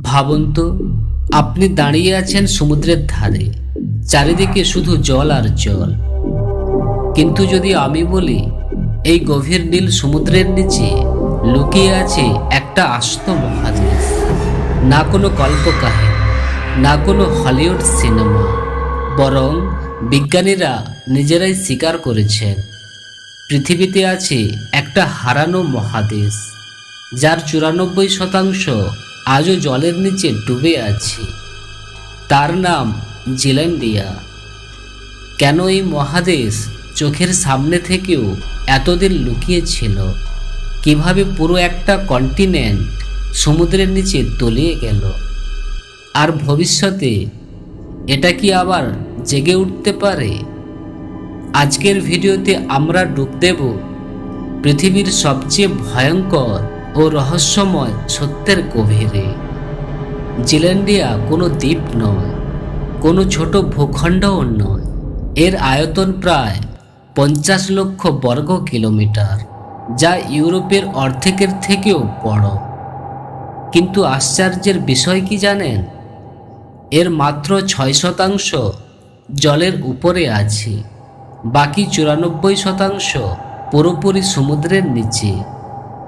ভাবুন তো, আপনি দাঁড়িয়ে আছেন সমুদ্রের ধারে, চারিদিকে শুধু জল আর জল। কিন্তু যদি আমি বলি এই গভীর নীল সমুদ্রের নিচে লুকিয়ে আছে একটা আস্ত মহাদেশ, না কোনো কল্পকাহিনী, না কোনো হলিউড সিনেমা, বরং বিজ্ঞানীরা নিজেরাই স্বীকার করেছেন পৃথিবীতে আছে একটা হারানো মহাদেশ, যার 94% আজও জলের নিচে ডুবে আছে। তার নাম জিল্যান্ডিয়া। কেন এই মহাদেশ চোখের সামনে থেকেও এতদিন লুকিয়ে ছিল? কিভাবে পুরো একটা কন্টিনেন্ট সমুদ্রের নিচে তলিয়ে গেল? আর ভবিষ্যতে এটা কি আবার জেগে উঠতে পারে? আজকের ভিডিওতে আমরা ডুব দেব পৃথিবীর সবচেয়ে ভয়ঙ্কর ও রহস্যময় সত্যের গভীরে। জিল্যান্ডিয়া কোনো দ্বীপ নয়, কোনো ছোট ভূখণ্ডও নয়। এর আয়তন প্রায় 50 লক্ষ বর্গ কিলোমিটার, যা ইউরোপের অর্ধেকের থেকেও বড়। কিন্তু আশ্চর্যের বিষয় কি জানেন? এর মাত্র 6% জলের উপরে আছে, বাকি 94% পুরোপুরি সমুদ্রের নিচে।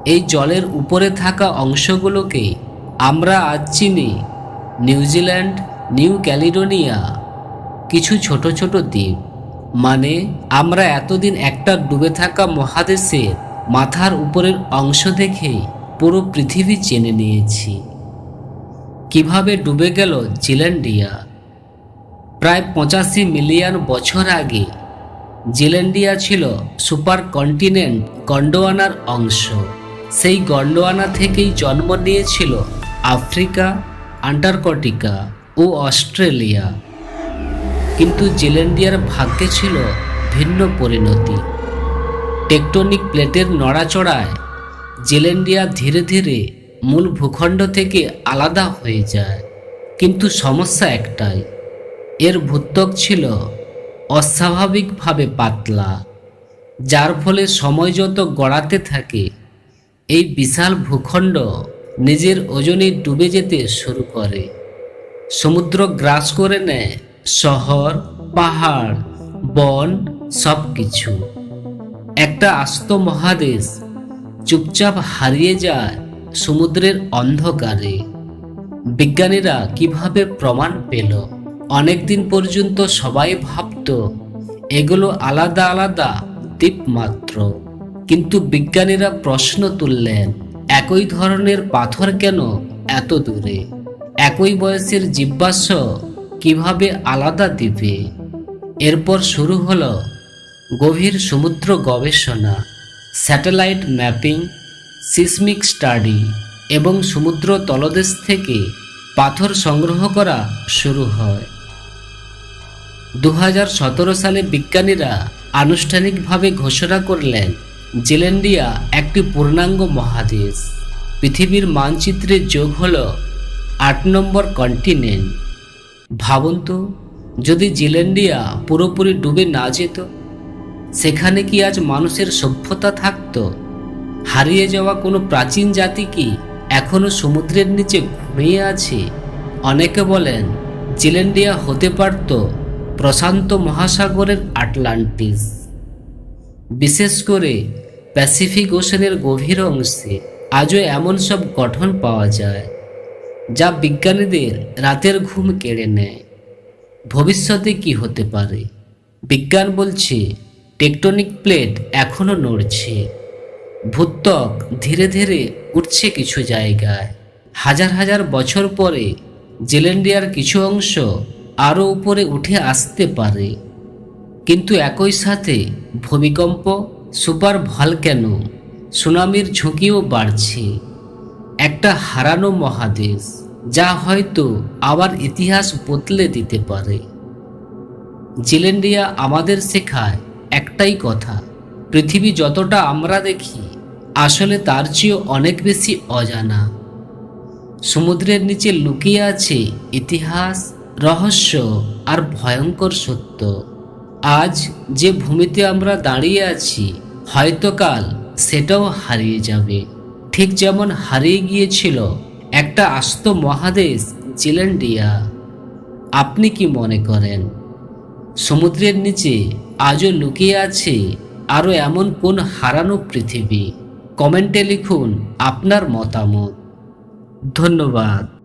এই জলের উপরে থাকা অংশগুলোকে আমরা আজ চিনি নিউজিল্যান্ড, নিউ ক্যালিডোনিয়া, কিছু ছোট ছোট দ্বীপ। মানে আমরা এতদিন একটা ডুবে থাকা মহাদেশের মাথার উপরের অংশ দেখেই পুরো পৃথিবী চেনে নিয়েছি। কিভাবে ডুবে গেল জিল্যান্ডিয়া? প্রায় 85 মিলিয়ন বছর আগে জিল্যান্ডিয়া ছিল সুপার কন্টিনেন্ট গন্ডোয়ানার অংশ। সেই গন্ডোয়ানা থেকেই জন্ম নিয়েছিল আফ্রিকা, আন্টার্কটিকা ও অস্ট্রেলিয়া। কিন্তু জিল্যান্ডিয়ার ভাগ্যে ছিল ভিন্ন পরিণতি। টেকটনিক প্লেটের নড়াচড়ায় জিল্যান্ডিয়া ধীরে ধীরে মূল ভূখণ্ড থেকে আলাদা হয়ে যায়। কিন্তু সমস্যা একটাই, এর ভূত্বক ছিল অস্বাভাবিকভাবে পাতলা, যার ফলে সময় যত গড়াতে থাকে এই বিশাল ভূখণ্ড নিজের ওজনে ডুবে যেতে শুরু করে। সমুদ্র গ্রাস করে নেয় শহর, পাহাড়, বন, সব কিছু। একটা আস্ত মহাদেশ চুপচাপ হারিয়ে যায় সমুদ্রের অন্ধকারে। বিজ্ঞানীরা কিভাবে প্রমাণ পেল? অনেকদিন পর্যন্ত সবাই ভাবত এগুলো আলাদা আলাদা দ্বীপ মাত্র। কিন্তু বিজ্ঞানীরা প্রশ্ন তুললেন, একই ধরনের পাথর কেন এত দূরে? একই বয়সের জীবাশ্ম কিভাবে আলাদা দ্বীপে? এরপর শুরু হলো গভীর সমুদ্র গবেষণা, স্যাটেলাইট ম্যাপিং, সিসমিক স্টাডি এবং সমুদ্র তলদেশ থেকে পাথর সংগ্রহ করা শুরু হয়। 2017 সালে বিজ্ঞানীরা আনুষ্ঠানিকভাবে ঘোষণা করলেন জিল্যান্ডিয়া একটি পূর্ণাঙ্গ মহাদেশ। পৃথিবীর মানচিত্রে যোগ হলো 8 নম্বর কন্টিনেন্ট। ভাবুন তো, যদি জিল্যান্ডিয়া পুরোপুরি ডুবে না যেত, সেখানে কি আজ মানুষের সভ্যতা থাকতো? হারিয়ে যাওয়া কোনো প্রাচীন জাতি কি এখনো সমুদ্রের নিচে ঘুমিয়ে আছে? অনেকে বলেন জিল্যান্ডিয়া হতে পারত প্রশান্ত মহাসাগরের আটলান্টিস। বিশেষ করে প্যাসিফিক ওশানের গভীর অংশে আজও এমন সব গঠন পাওয়া যায় যা বিজ্ঞানীদের রাতের ঘুম কেড়ে নেয়। ভবিষ্যতে কি হতে পারে? বিজ্ঞান বলছে টেকটনিক প্লেট এখনো নড়ছে, ভূত্বক ধীরে ধীরে উঠছে কিছু জায়গায়। হাজার হাজার বছর পরে জিল্যান্ডিয়ার কিছু অংশ আরও উপরে উঠে আসতে পারে। কিন্তু একই সাথে ভূমিকম্প, সুপার ভলক্যানো, সুনামির ঝুঁকিও বাড়ছে। একটা হারানো মহাদেশ যা হয়তো আবার ইতিহাস বদলে দিতে পারে। জিল্যান্ডিয়া আমাদের শেখায় একটাই কথা, পৃথিবী যতটা আমরা দেখি আসলে তার চেয়েও অনেক বেশি অজানা। সমুদ্রের নিচে লুকিয়ে আছে ইতিহাস, রহস্য আর ভয়ঙ্কর সত্য। আজ যে ভূমিতে আমরা দাঁড়িয়ে আছি, হয়তো কাল সেটাও হারিয়ে যাবে। ঠিক যেমন হারিয়ে গিয়েছিল একটা আস্ত মহাদেশ জিল্যান্ডিয়া। আপনি কি মনে করেন সমুদ্রের নিচে আজও লুকিয়ে আছে আরও এমন কোন হারানো পৃথিবী? কমেন্টে লিখুন আপনার মতামত। ধন্যবাদ।